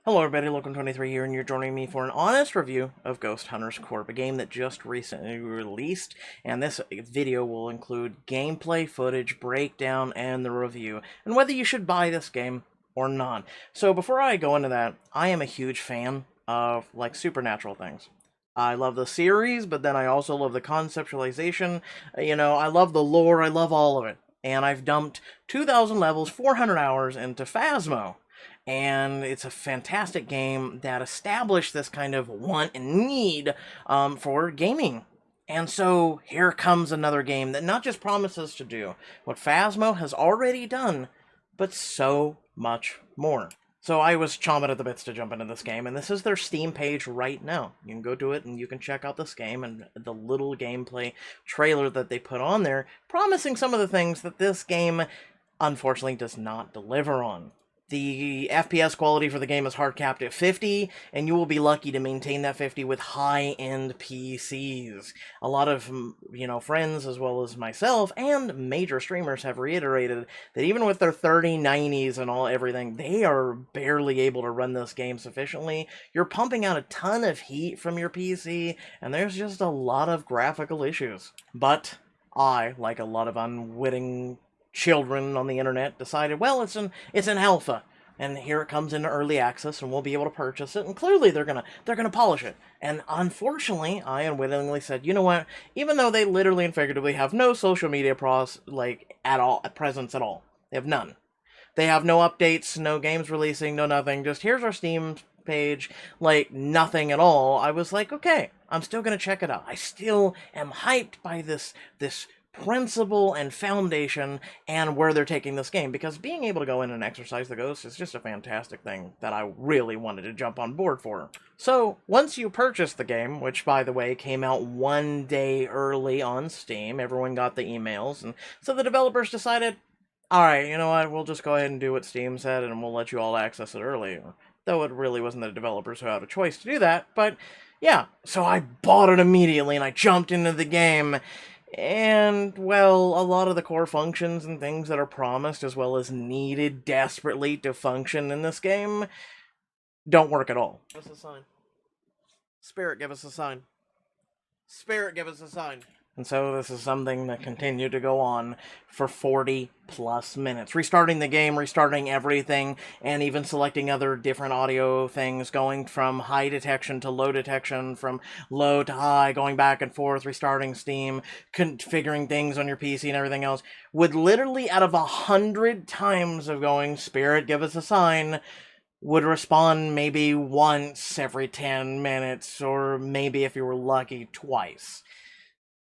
Hello everybody, Locum23 here, and you're joining me for an honest review of Ghost Hunters Corp, a game that just recently released, and this video will include gameplay footage, breakdown, and the review, and whether you should buy this game or not. So before I go into that, I am a huge fan of, supernatural things. I love the series, but then I also love the conceptualization. I love the lore, I love all of it. And I've dumped 2,000 levels, 400 hours into Phasmo. And it's a fantastic game that established this kind of want and need for gaming. And so here comes another game that not just promises to do what Phasmo has already done, but so much more. So I was chomping at the bits to jump into this game, and this is their Steam page right now. You can go to it and you can check out this game and the little gameplay trailer that they put on there, promising some of the things that this game unfortunately does not deliver on. The FPS quality for the game is hard capped at 50, and you will be lucky to maintain that 50 with high-end PCs. A lot of, friends as well as myself and major streamers have reiterated that even with their 3090s and everything, they are barely able to run this game sufficiently. You're pumping out a ton of heat from your PC, and there's just a lot of graphical issues. But I, like a lot of unwitting children on the internet, decided, well, it's an alpha, and here it comes into early access, and we'll be able to purchase it. And clearly, they're gonna polish it. And unfortunately, I unwittingly said, you know what? Even though they literally and figuratively have no social media presence at all, they have none. They have no updates, no games releasing, no nothing. Just here's our Steam page, nothing at all. I was like, okay, I'm still gonna check it out. I still am hyped by this principle and foundation and where they're taking this game, because being able to go in and exorcise the ghosts is just a fantastic thing that I really wanted to jump on board for. So once you purchase the game, which by the way came out 1 day early on Steam, everyone got the emails, and so the developers decided, alright, you know what, we'll just go ahead and do what Steam said and we'll let you all access it early. Though it really wasn't the developers who had a choice to do that, but yeah, so I bought it immediately and I jumped into the game. And, well, a lot of the core functions and things that are promised as well as needed desperately to function in this game don't work at all. Give us a sign. Spirit, give us a sign. Spirit, give us a sign. And so this is something that continued to go on for 40 plus minutes. Restarting the game, restarting everything, and even selecting other different audio things, going from high detection to low detection, from low to high, going back and forth, restarting Steam, configuring things on your PC and everything else, would literally, out of 100 times of going, Spirit, give us a sign, would respond maybe once every 10 minutes, or maybe, if you were lucky, twice.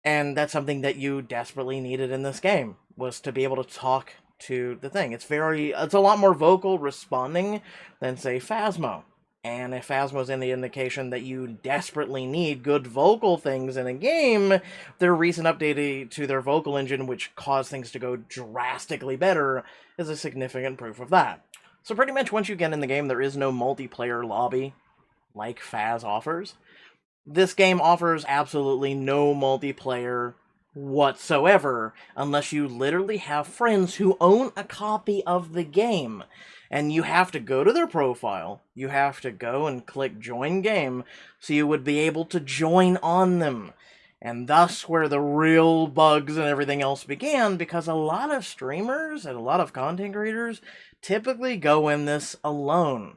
And that's something that you desperately needed in this game, was to be able to talk to the thing. It's a lot more vocal responding than, say, Phasmo. And if Phasmo's in the indication that you desperately need good vocal things in a game, their recent update to their vocal engine, which caused things to go drastically better, is a significant proof of that. So pretty much once you get in the game, there is no multiplayer lobby like Phas offers. This game offers absolutely no multiplayer whatsoever, unless you literally have friends who own a copy of the game. And you have to go to their profile, you have to go and click join game, so you would be able to join on them. And thus where the real bugs and everything else began, because a lot of streamers and a lot of content creators typically go in this alone.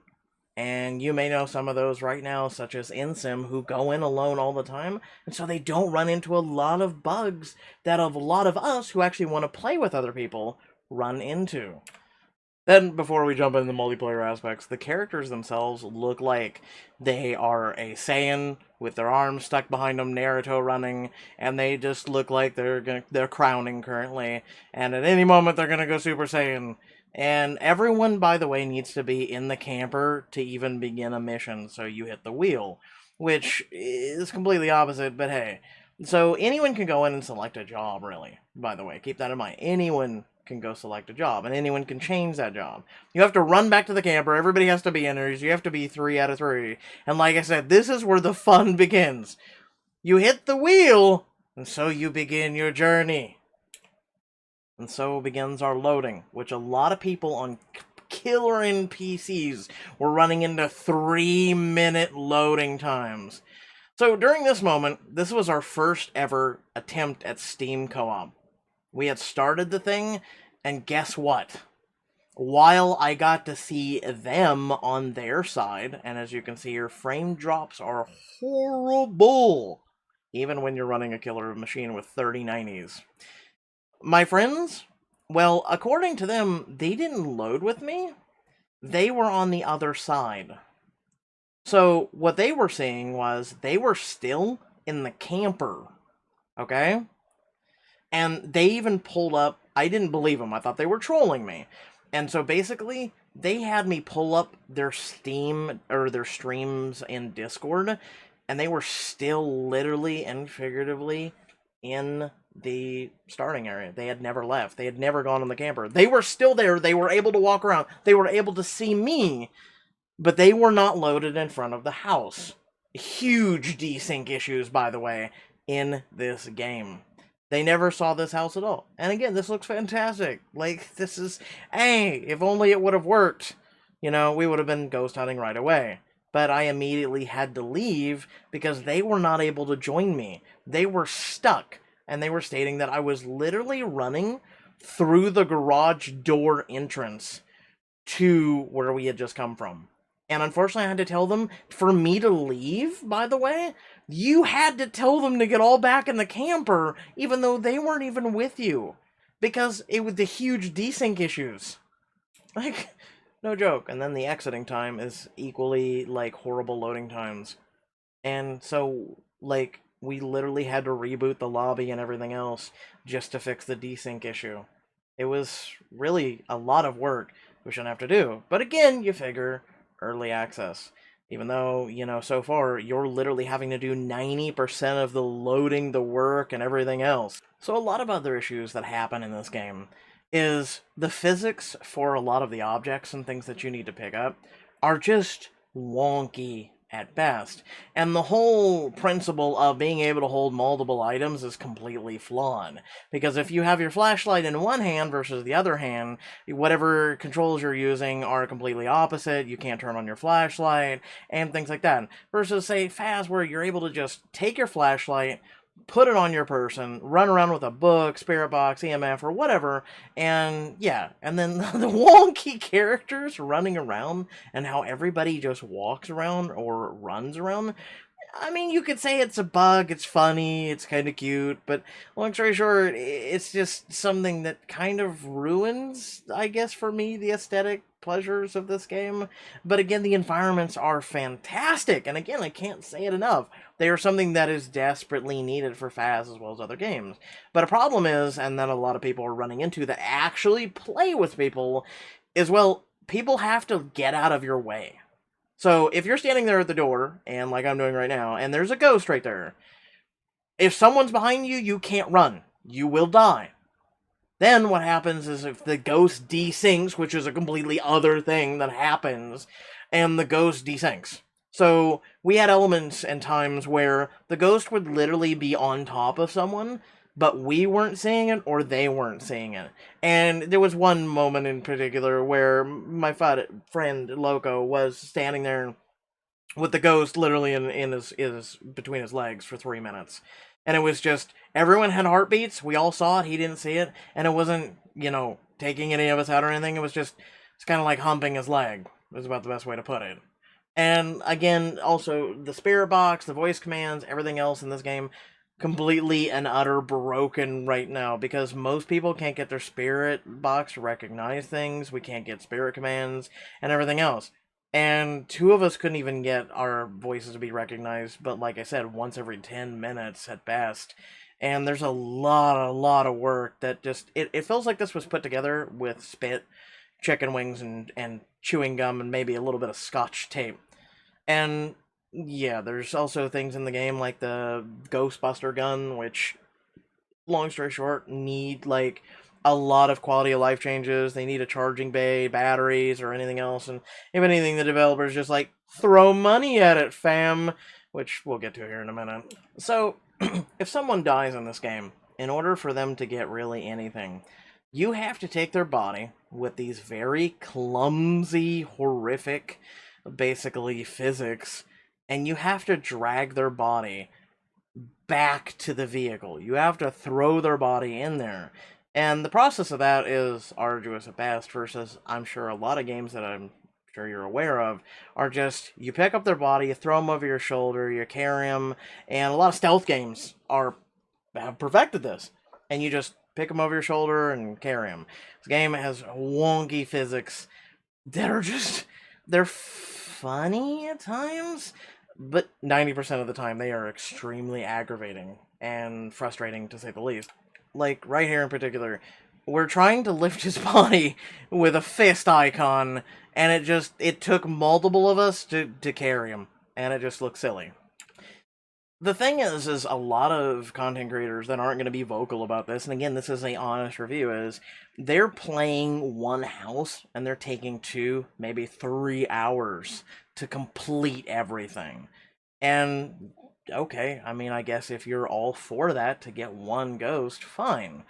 And you may know some of those right now, such as InSim, who go in alone all the time, and so they don't run into a lot of bugs that a lot of us who actually want to play with other people run into. Then, before we jump into the multiplayer aspects, the characters themselves look like they are a Saiyan with their arms stuck behind them, Naruto running, and they just look like they're crowning currently, and at any moment they're gonna go Super Saiyan. And everyone, by the way, needs to be in the camper to even begin a mission, so you hit the wheel, which is completely opposite, but hey. So anyone can go in and select a job, really, by the way. Keep that in mind. Anyone can go select a job, and anyone can change that job. You have to run back to the camper, everybody has to be in there, you have to be 3 out of 3. And like I said, this is where the fun begins. You hit the wheel, and so you begin your journey. And so begins our loading, which a lot of people on killer NPCs were running into 3-minute loading times. So during this moment, this was our first ever attempt at Steam co-op. We had started the thing, and guess what? While I got to see them on their side, and as you can see here, frame drops are horrible, even when you're running a killer machine with 3090s. My friends, well, according to them, they didn't load with me. They were on the other side. So what they were seeing was they were still in the camper, okay? And they even pulled up, I didn't believe them, I thought they were trolling me. And so basically, they had me pull up their Steam, or their streams in Discord, and they were still literally and figuratively in the starting area. They had never left. They had never gone on the camper. They were still there. They were able to walk around. They were able to see me, but they were not loaded in front of the house. Huge desync issues, by the way, in this game. They never saw this house at all. And again, this looks fantastic. Like, this is, hey, if only it would have worked. You know, we would have been ghost hunting right away. But I immediately had to leave because they were not able to join me. They were stuck. And they were stating that I was literally running through the garage door entrance to where we had just come from. And unfortunately, I had to tell them, for me to leave, by the way, you had to tell them to get all back in the camper, even though they weren't even with you. Because it was the huge desync issues. Like, no joke. And then the exiting time is equally, like, horrible loading times. And so, like, we literally had to reboot the lobby and everything else just to fix the desync issue. It was really a lot of work we shouldn't have to do. But again, you figure, early access. Even though, you know, so far, you're literally having to do 90% of the loading, the work, and everything else. So a lot of other issues that happen in this game is the physics for a lot of the objects and things that you need to pick up are just wonky at best. And the whole principle of being able to hold multiple items is completely flawed. Because if you have your flashlight in one hand versus the other hand, whatever controls you're using are completely opposite. You can't turn on your flashlight, and things like that. Versus, say, Faz, where you're able to just take your flashlight, put it on your person, run around with a book, spirit box, EMF, or whatever, and yeah, and then the wonky characters running around and how everybody just walks around or runs around. I mean, you could say it's a bug, it's funny, it's kind of cute, but long story short, it's just something that kind of ruins, I guess, for me, the aesthetic pleasures of this game. But again, the environments are fantastic, and again, I can't say it enough. They are something that is desperately needed for Faz as well as other games. But a problem is, and that a lot of people are running into that actually play with people, is, well, people have to get out of your way. So, if you're standing there at the door, and like I'm doing right now, and there's a ghost right there, if someone's behind you, you can't run. You will die. Then what happens is if the ghost desyncs, which is a completely other thing that happens, and the ghost desyncs. So, we had elements and times where the ghost would literally be on top of someone, but we weren't seeing it, or they weren't seeing it. And there was one moment in particular where my friend Loco was standing there with the ghost literally in his between his legs for 3 minutes. And it was just, everyone had heartbeats, we all saw it, he didn't see it, and it wasn't, you know, taking any of us out or anything, it was just, it's kind of like humping his leg, is about the best way to put it. And again, also, the spirit box, the voice commands, everything else in this game, completely and utter broken right now, because most people can't get their spirit box to recognize things, we can't get spirit commands, and everything else. And 2 of us couldn't even get our voices to be recognized, but like I said, once every 10 minutes at best. And there's a lot of work that just, it feels like this was put together with spit, chicken wings, and chewing gum, and maybe a little bit of scotch tape. And yeah, there's also things in the game like the Ghostbuster gun, which, long story short, need like a lot of quality of life changes. They need a charging bay, batteries, or anything else. And if anything, the developers just like, throw money at it, fam, which we'll get to here in a minute. So, if someone dies in this game, in order for them to get really anything, You have to take their body with these very clumsy, horrific, basically physics, and you have to drag their body back to the vehicle. You have to throw their body in there. And the process of that is arduous at best, versus I'm sure a lot of games that I'm sure you're aware of are just you pick up their body, you throw them over your shoulder, you carry them, and a lot of stealth games have perfected this. And you just pick them over your shoulder and carry them. This game has wonky physics that are just they're funny at times, but 90% of the time they are extremely aggravating and frustrating to say the least. Like right here in particular, we're trying to lift his body with a fist icon, and it took multiple of us to carry him, and it just looks silly. The thing is a lot of content creators that aren't going to be vocal about this, and again, this is a honest review, is they're playing one house and they're taking 2, maybe 3 hours to complete everything. And okay, I mean, I guess if you're all for that to get one ghost, fine.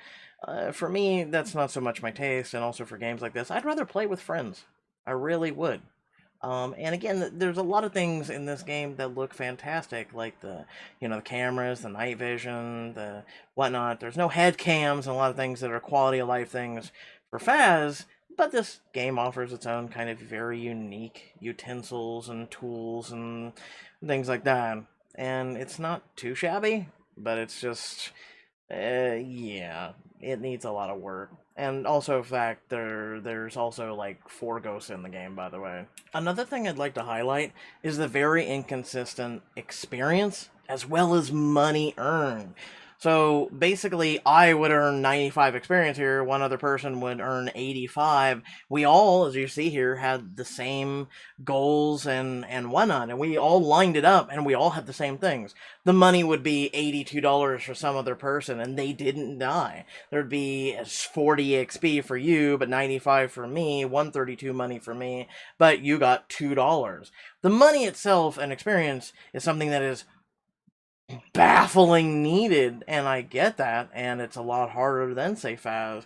For me, that's not so much my taste, and also for games like this, I'd rather play with friends. I really would. And again, there's a lot of things in this game that look fantastic, like the cameras, the night vision, the whatnot. There's no head cams and a lot of things that are quality of life things for Faz, but this game offers its own kind of very unique utensils and tools and things like that. And it's not too shabby, but it's just, yeah, it needs a lot of work. And also, in fact, there's also like 4 ghosts in the game, by the way. Another thing I'd like to highlight is the very inconsistent experience as well as money earned. So basically, I would earn 95 experience here, one other person would earn 85. We all, as you see here, had the same goals and whatnot, and we all lined it up, and we all had the same things. The money would be $82 for some other person, and they didn't die. There'd be 40 XP for you, but 95 for me, 132 money for me, but you got $2. The money itself and experience is something that is baffling needed, and I get that, and it's a lot harder than say Faz,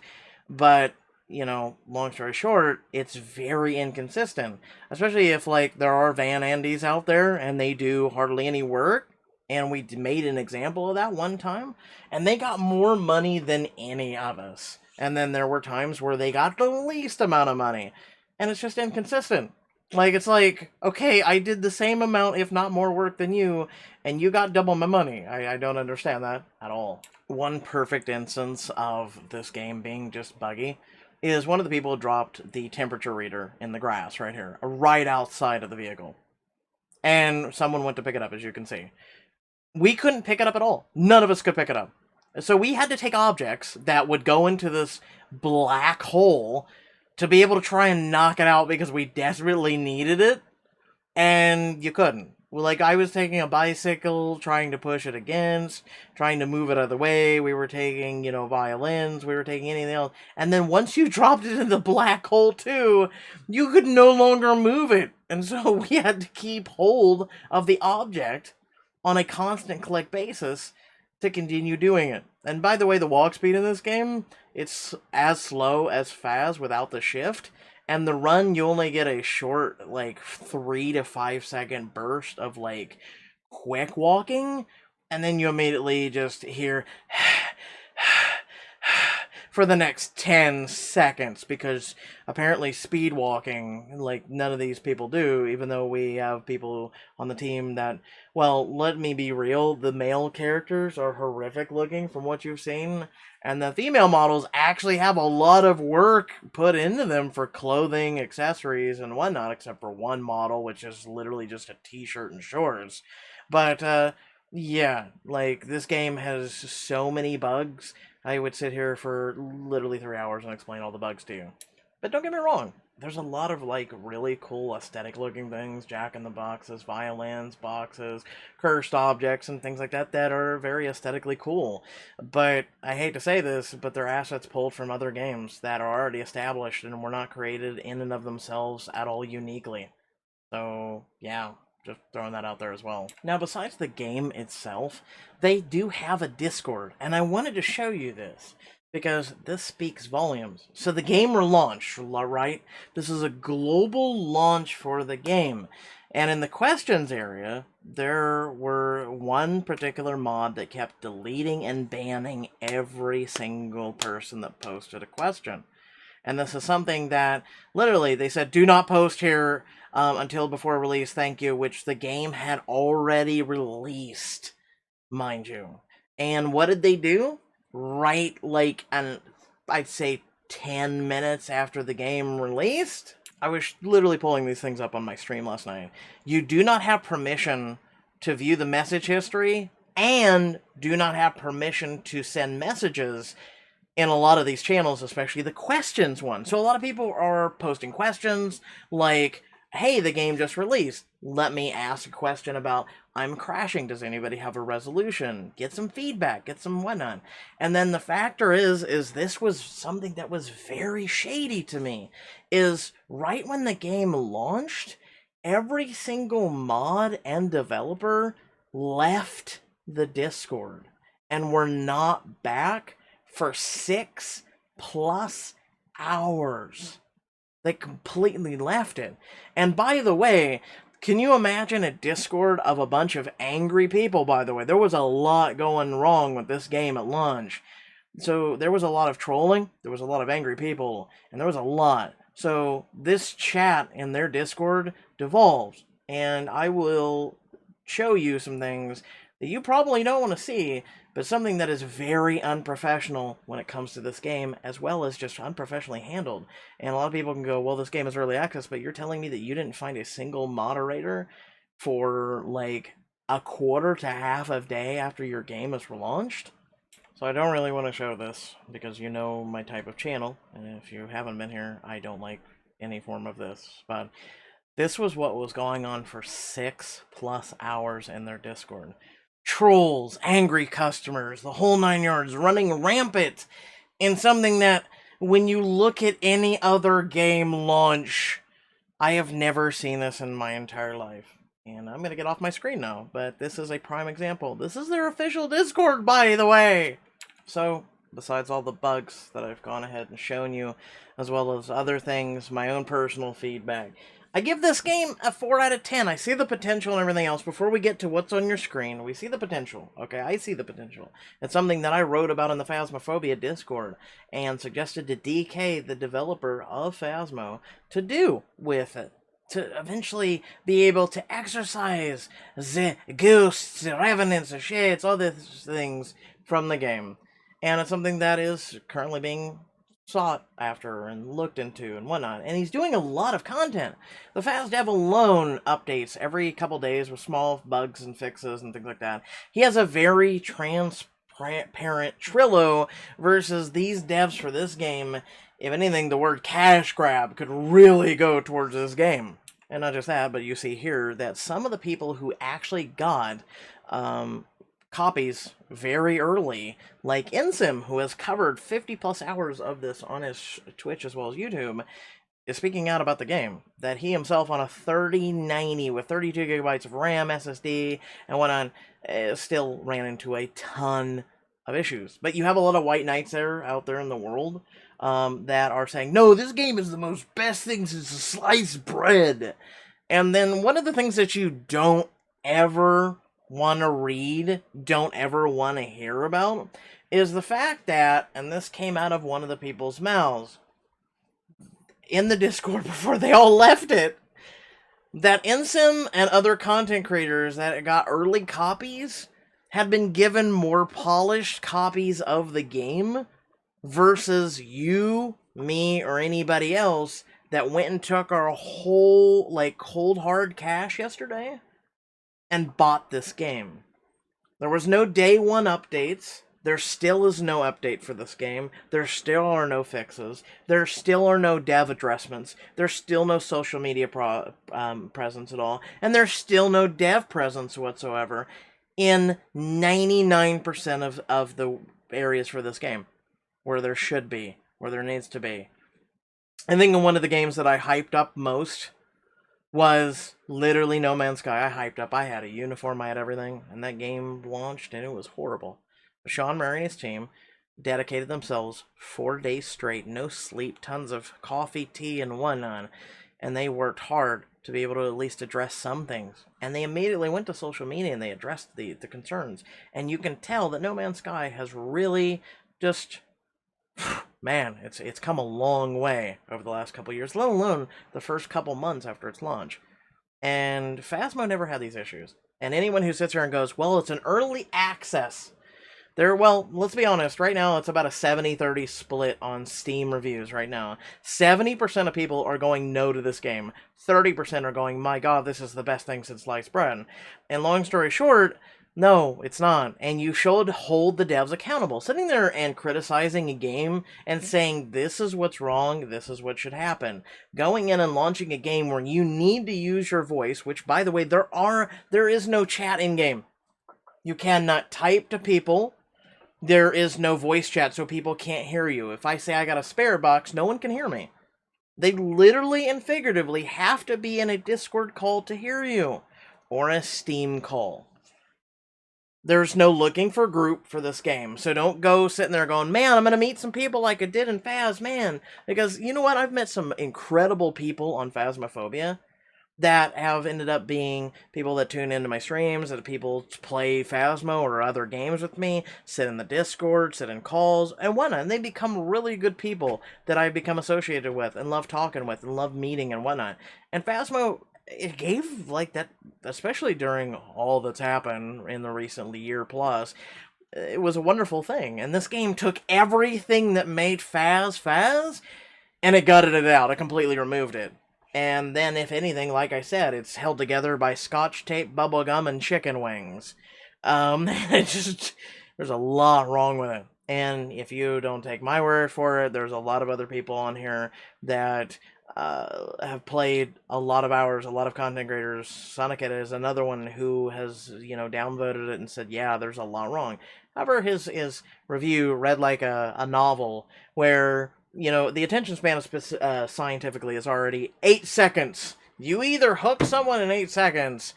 but long story short, it's very inconsistent, especially if like there are Van Andys out there and they do hardly any work, and we made an example of that one time, and they got more money than any of us, and then there were times where they got the least amount of money, and it's just inconsistent. Like, it's like, okay, I did the same amount, if not more work than you, and you got double my money. I don't understand that at all. One perfect instance of this game being just buggy is one of the people dropped the temperature reader in the grass right here, right outside of the vehicle. And someone went to pick it up, as you can see. We couldn't pick it up at all. None of us could pick it up. So we had to take objects that would go into this black hole to be able to try and knock it out because we desperately needed it, and you couldn't. Like, I was taking a bicycle, trying to push it against, trying to move it out of the way. We were taking, violins. We were taking anything else. And then once you dropped it in the black hole, too, you could no longer move it. And so we had to keep hold of the object on a constant click basis to continue doing it. And by the way, the walk speed in this game, it's as slow as Faz without the shift. And the run, you only get a short, like, 3 to 5 second burst of, like, quick walking. And then you immediately just hear for the next 10 seconds, because apparently speed walking, like, none of these people do, even though we have people on the team that, well, let me be real, the male characters are horrific looking from what you've seen, and the female models actually have a lot of work put into them for clothing, accessories, and whatnot, except for one model, which is literally just a t-shirt and shorts. But, yeah, like, this game has so many bugs. I would sit here for literally 3 hours and explain all the bugs to you. But don't get me wrong, there's a lot of, like, really cool aesthetic looking things, jack-in-the-boxes, violins, boxes, cursed objects, and things like that that are very aesthetically cool. But I hate to say this, but they're assets pulled from other games that are already established and were not created in and of themselves at all uniquely. So, yeah, just throwing that out there as well. Now, besides the game itself, they do have a Discord, and I wanted to show you this because this speaks volumes. So the game launched, right? This is a global launch for the game. And in the questions area, there were one particular mod that kept deleting and banning every single person that posted a question. And this is something that, literally, they said, do not post here until before release, thank you, which the game had already released, mind you. And what did they do? Right, like, I'd say 10 minutes after the game released, I was literally pulling these things up on my stream last night. You do not have permission to view the message history and do not have permission to send messages in a lot of these channels, especially the questions one. So a lot of people are posting questions like, hey, the game just released. Let me ask a question about, I'm crashing. Does anybody have a resolution? Get some feedback, get some whatnot. And then the factor is this was something that was very shady to me, is right when the game launched, every single mod and developer left the Discord and were not back for 6+ hours. They completely left it. And by the way, can you imagine a Discord of a bunch of angry people, by the way? There was a lot going wrong with this game at launch. So there was a lot of trolling, there was a lot of angry people, and there was a lot. So this chat in their Discord devolves, and I will show you some things that you probably don't want to see, but something that is very unprofessional when it comes to this game, as well as just unprofessionally handled. And a lot of people can go, well, this game is early access, but you're telling me that you didn't find a single moderator for like a quarter to half a day after your game was launched? So I don't really want to show this, because you know my type of channel, and if you haven't been here, I don't like any form of this. But this was what was going on for 6+ hours in their Discord. Trolls, angry customers, the whole 9 yards, running rampant in something that, when you look at any other game launch, I have never seen this in my entire life. And I'm going to get off my screen now, but this is a prime example. This is their official Discord, by the way! So, besides all the bugs that I've gone ahead and shown you, as well as other things, my own personal feedback, I give this game a 4 out of 10. I see the potential and everything else. Before we get to what's on your screen, we see the potential. Okay, I see the potential. It's something that I wrote about in the Phasmophobia Discord and suggested to DK, the developer of Phasmo, to do with it. To eventually be able to exorcise the ghosts, the revenants, the shades, all these things from the game. And it's something that is currently being sought after and looked into and whatnot. And he's doing a lot of content. The FazDev alone updates every couple days with small bugs and fixes and things like that. He has a very transparent Trillo versus these devs for this game. If anything, the word cash grab could really go towards this game. And not just that, but you see here that some of the people who actually got copies very early, like Insim, who has covered 50+ hours of this on his Twitch as well as YouTube, is speaking out about the game. That he himself, on a 3090 with 32 gigabytes of RAM, SSD, and whatnot, still ran into a ton of issues. But you have a lot of white knights out there in the world that are saying, no, this game is the most best thing since sliced bread. And then one of the things that you don't ever want to read, don't ever want to hear about, is the fact that, and this came out of one of the people's mouths in the Discord before they all left it, that Insim and other content creators that got early copies had been given more polished copies of the game versus you, me, or anybody else that went and took our whole, like, cold hard cash yesterday and bought this game. There was no day one updates. There still is no update for this game. There still are no fixes. There still are no dev addressments. There's still no social media presence at all. And there's still no dev presence whatsoever in 99% of the areas for this game, where there should be, where there needs to be. I think one of the games that I hyped up most was literally No Man's Sky. I hyped up. I had a uniform, I had everything, and that game launched, and it was horrible. Sean Murray and his team dedicated themselves 4 days straight, no sleep, tons of coffee, tea, and whatnot, and they worked hard to be able to at least address some things. And they immediately went to social media and they addressed the concerns. And you can tell that No Man's Sky has really just, man, it's come a long way over the last couple years, let alone the first couple months after its launch. And Phasmo never had these issues. And anyone who sits here and goes, well, it's an early access, well, let's be honest, right now it's about a 70-30 split on Steam reviews right now. 70% of people are going no to this game. 30% are going, my god, this is the best thing since sliced bread. And long story short, no, it's not. And you should hold the devs accountable. Sitting there and criticizing a game and saying, this is what's wrong, this is what should happen. Going in and launching a game where you need to use your voice, which, by the way, there is no chat in-game. You cannot type to people. There is no voice chat, so people can't hear you. If I say I got a spare box, no one can hear me. They literally and figuratively have to be in a Discord call to hear you, or a Steam call. There's no looking for group for this game, so don't go sitting there going, man, I'm going to meet some people like I did in Phas, man. Because, you know what, I've met some incredible people on Phasmophobia that have ended up being people that tune into my streams, that people play Phasmo or other games with me, sit in the Discord, sit in calls, and whatnot. And they become really good people that I've become associated with and love talking with and love meeting and whatnot. And Phasmo, it gave, like, that, especially during all that's happened in the recent year plus, it was a wonderful thing. And this game took everything that made Phas, and it gutted it out. It completely removed it. And then, if anything, like I said, it's held together by scotch tape, bubblegum, and chicken wings. There's a lot wrong with it. And if you don't take my word for it, there's a lot of other people on here that have played a lot of hours, a lot of content creators. Sonicet is another one who has, downvoted it and said, yeah, there's a lot wrong. However, his review read like a novel where, the attention span of scientifically is already 8 seconds. You either hook someone in 8 seconds,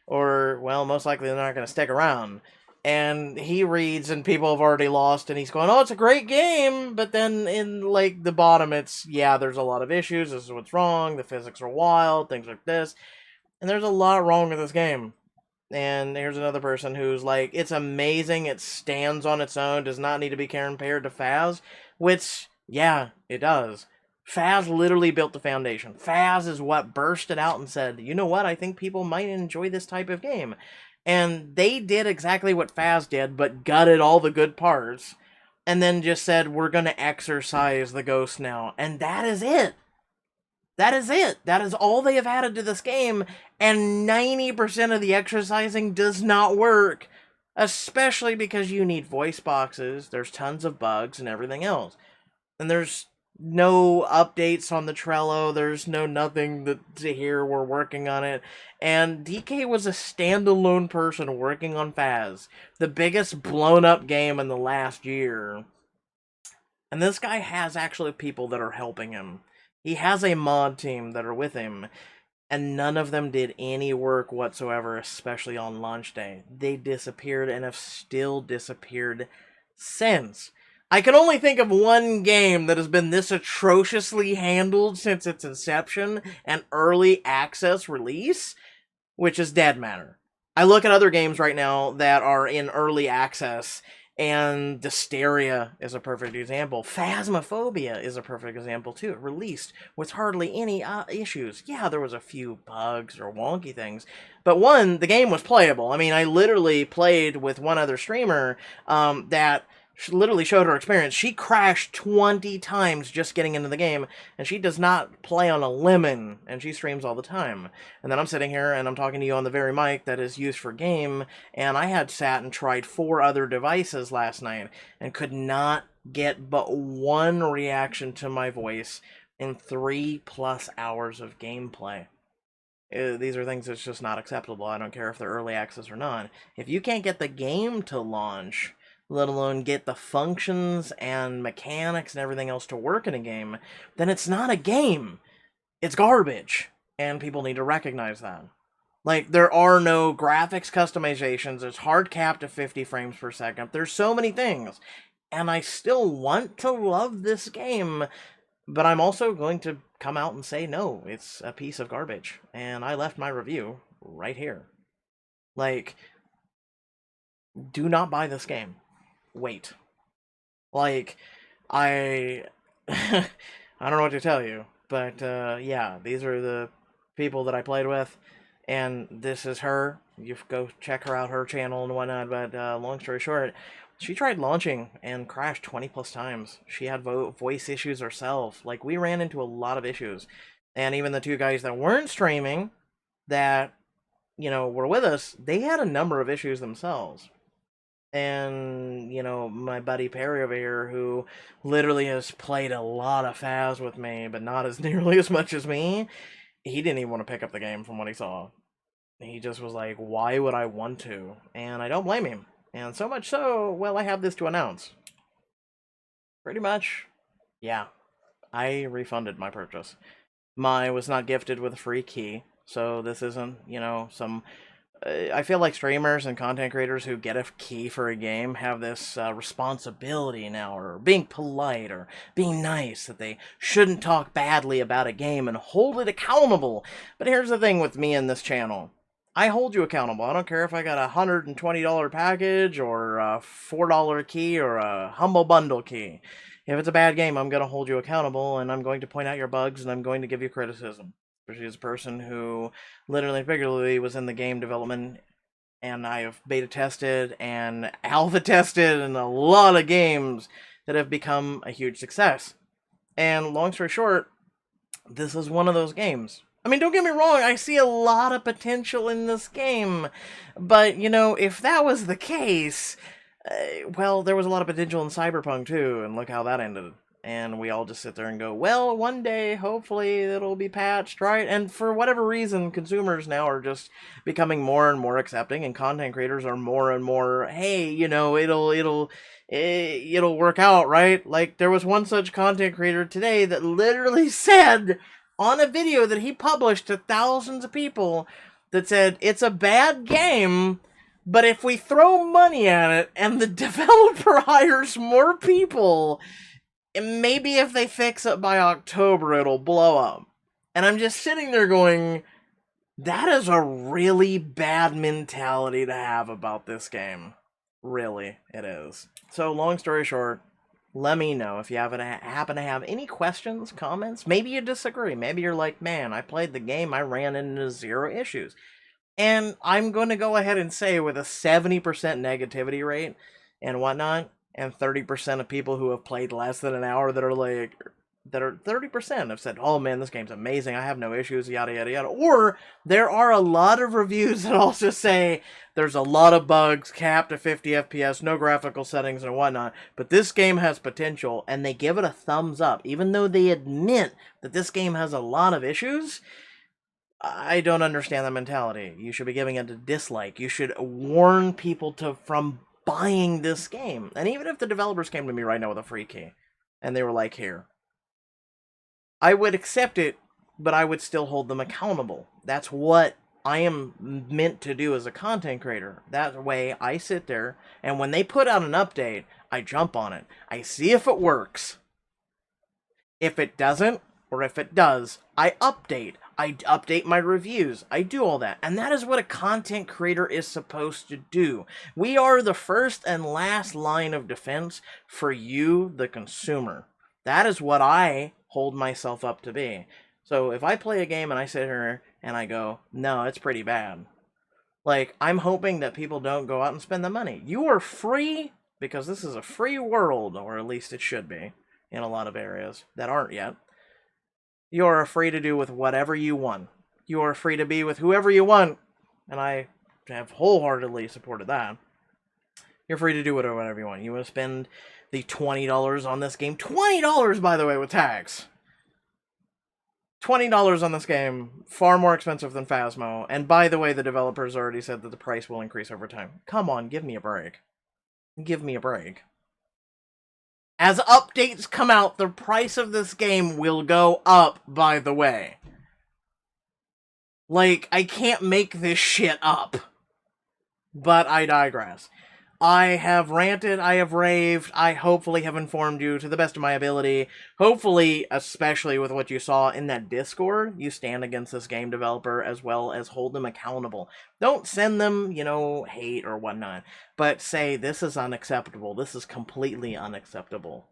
or, well, most likely they're not going to stick around. And he reads, and people have already lost, and he's going, oh, it's a great game, but then in, like, the bottom, it's, yeah, there's a lot of issues, this is what's wrong, the physics are wild, things like this, and there's a lot wrong with this game. And here's another person who's like, it's amazing, it stands on its own, does not need to be compared to Phas, which, yeah, it does. Phas literally built the foundation. Phas is what bursted out and said, you know what, I think people might enjoy this type of game. And they did exactly what Phas did, but gutted all the good parts, and then just said, we're going to exorcise the ghost now. And that is it. That is it. That is all they have added to this game, and 90% of the exorcising does not work, especially because you need voice boxes, there's tons of bugs and everything else. And there's no updates on the Trello, there's no nothing to hear, we're working on it. And DK was a standalone person working on Phas, the biggest blown up game in the last year. And this guy has actually people that are helping him. He has a mod team that are with him, and none of them did any work whatsoever, especially on launch day. They disappeared and have still disappeared since. I can only think of one game that has been this atrociously handled since its inception and early access release, which is Dead Matter. I look at other games right now that are in early access, and Dysteria is a perfect example. Phasmophobia is a perfect example too. It released with hardly any issues. Yeah, there was a few bugs or wonky things, but the game was playable. I mean, I literally played with one other streamer that literally showed her experience. She crashed 20 times just getting into the game, and she does not play on a lemon, and she streams all the time. And then I'm sitting here, and I'm talking to you on the very mic that is used for game, and I had sat and tried 4 other devices last night, and could not get but one reaction to my voice in 3+ hours of gameplay. These are things that's just not acceptable. I don't care if they're early access or not. If you can't get the game to launch, let alone get the functions and mechanics and everything else to work in a game, then it's not a game. It's garbage. And people need to recognize that. Like, there are no graphics customizations. It's hard capped to 50 frames per second. There's so many things. and I still want to love this game, but I'm also going to come out and say, no, it's a piece of garbage. And I left my review right here. Like, do not buy this game. Wait. Like, I... I don't know what to tell you, but yeah, these are the people that I played with, and this is her. You go check her out, her channel and whatnot, but long story short, she tried launching and crashed 20 plus times. She had voice issues herself. Like, we ran into a lot of issues. And even the two guys that weren't streaming, that, you know, were with us, they had a number of issues themselves. And, you know, my buddy Perry over here, who literally has played a lot of FAS with me, but not as nearly as much as me, he didn't even want to pick up the game from what he saw. He just was like, why would I want to? And I don't blame him. And so much so, well, I have this to announce. Pretty much, yeah, I refunded my purchase. I was not gifted with a free key, so this isn't, you know, some... I feel like streamers and content creators who get a key for a game have this responsibility now, or being polite, or being nice, that they shouldn't talk badly about a game and hold it accountable. But here's the thing with me and this channel. I hold you accountable. I don't care if I got a $120 package, or a $4 key, or a Humble Bundle key. If it's a bad game, I'm going to hold you accountable, and I'm going to point out your bugs, and I'm going to give you criticism. Especially as a person who literally and figuratively was in the game development, and I have beta tested and alpha tested and a lot of games that have become a huge success. And long story short, this is one of those games. I mean, don't get me wrong, I see a lot of potential in this game, but, you know, if that was the case, well, there was a lot of potential in Cyberpunk too, and look how that ended. And we all just sit there and go, well, one day, hopefully, it'll be patched, right? And for whatever reason, consumers now are just becoming more and more accepting, and content creators are more and more, hey, you know, it'll work out, right? Like, there was one such content creator today that literally said on a video that he published to thousands of people that said, it's a bad game, but if we throw money at it and the developer hires more people, maybe if they fix it by October, it'll blow up. And I'm just sitting there going, that is a really bad mentality to have about this game. Really, it is. So, long story short, let me know if you happen to have any questions, comments. Maybe you disagree. Maybe you're like, man, I played the game, I ran into 0 issues. And I'm going to go ahead and say, with a 70% negativity rate and whatnot, and 30% of people who have played less than an hour that are like, that are 30% have said, oh man, this game's amazing, I have no issues, yada yada yada. Or there are a lot of reviews that also say there's a lot of bugs, capped to 50 FPS, no graphical settings and whatnot, but this game has potential, and they give it a thumbs up, even though they admit that this game has a lot of issues. I don't understand the mentality. You should be giving it a dislike. You should warn people from buying this game. And even if the developers came to me right now with a free key, and they were like, here, I would accept it, but I would still hold them accountable. That's what I am meant to do as a content creator. That way, I sit there, and when they put out an update, I jump on it. I see if it works. If it doesn't, or if it does, I update my reviews. I do all that. And that is what a content creator is supposed to do. We are the first and last line of defense for you, the consumer. That is what I hold myself up to be. So if I play a game and I sit here and I go, no, it's pretty bad. Like, I'm hoping that people don't go out and spend the money. You are free, because this is a free world, or at least it should be, in a lot of areas that aren't yet. You are free to do with whatever you want. You are free to be with whoever you want. And I have wholeheartedly supported that. You're free to do whatever you want. You want to spend the $20 on this game. $20, by the way, with tax. $20 on this game. Far more expensive than Phasmo. And by the way, the developers already said that the price will increase over time. Come on, give me a break. Give me a break. As updates come out, the price of this game will go up, by the way. Like, I can't make this shit up. But I digress. I have ranted, I have raved, I hopefully have informed you to the best of my ability. Hopefully, especially with what you saw in that Discord, you stand against this game developer as well as hold them accountable. Don't send them, hate or whatnot, but say, this is unacceptable, this is completely unacceptable.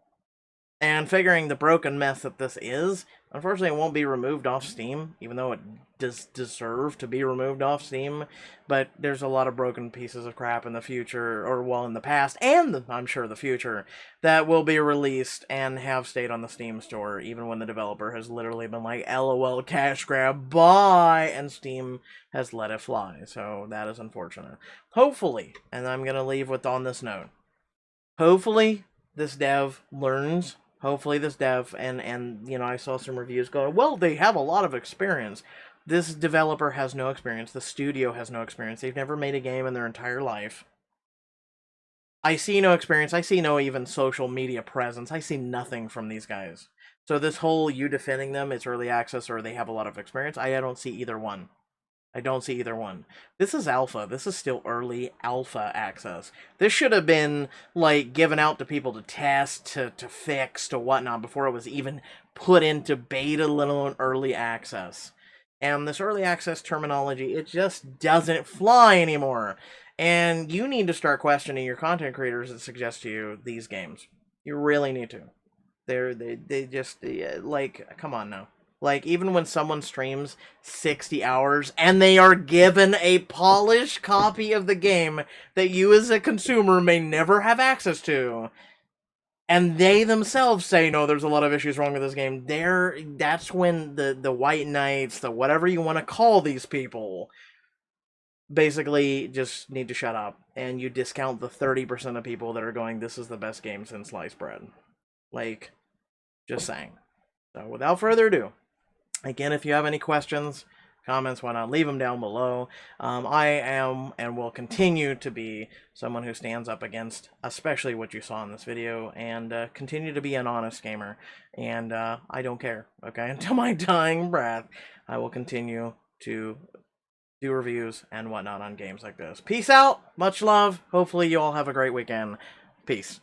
And figuring the broken mess that this is, unfortunately it won't be removed off Steam, even though it does deserve to be removed off Steam. But there's a lot of broken pieces of crap in the future, or well, in the past, and I'm sure the future, that will be released and have stayed on the Steam store, even when the developer has literally been like, LOL, cash grab, bye, and Steam has let it fly. So that is unfortunate. Hopefully, and I'm going to leave with on this note, hopefully this dev learns. Hopefully this dev, and I saw some reviews going, well, they have a lot of experience. This developer has no experience. The studio has no experience. They've never made a game in their entire life. I see no experience. I see no even social media presence. I see nothing from these guys. So this whole you defending them, it's early access or they have a lot of experience, I don't see either one. I don't see either one. This is alpha. This is still early alpha access. This should have been, like, given out to people to test, to fix, to whatnot, before it was even put into beta, let alone early access. And this early access terminology, it just doesn't fly anymore. And you need to start questioning your content creators that suggest to you these games. You really need to. They just, like, come on now. Like, even when someone streams 60 hours and they are given a polished copy of the game that you as a consumer may never have access to, and they themselves say, no, there's a lot of issues wrong with this game, that's when the white knights, the whatever you want to call these people, basically just need to shut up. And you discount the 30% of people that are going, this is the best game since sliced bread. Like, just saying. So, without further ado, again, if you have any questions, comments, whatnot, leave them down below. I am and will continue to be someone who stands up against, especially what you saw in this video, and continue to be an honest gamer. And I don't care, okay? Until my dying breath, I will continue to do reviews and whatnot on games like this. Peace out, much love. Hopefully you all have a great weekend. Peace.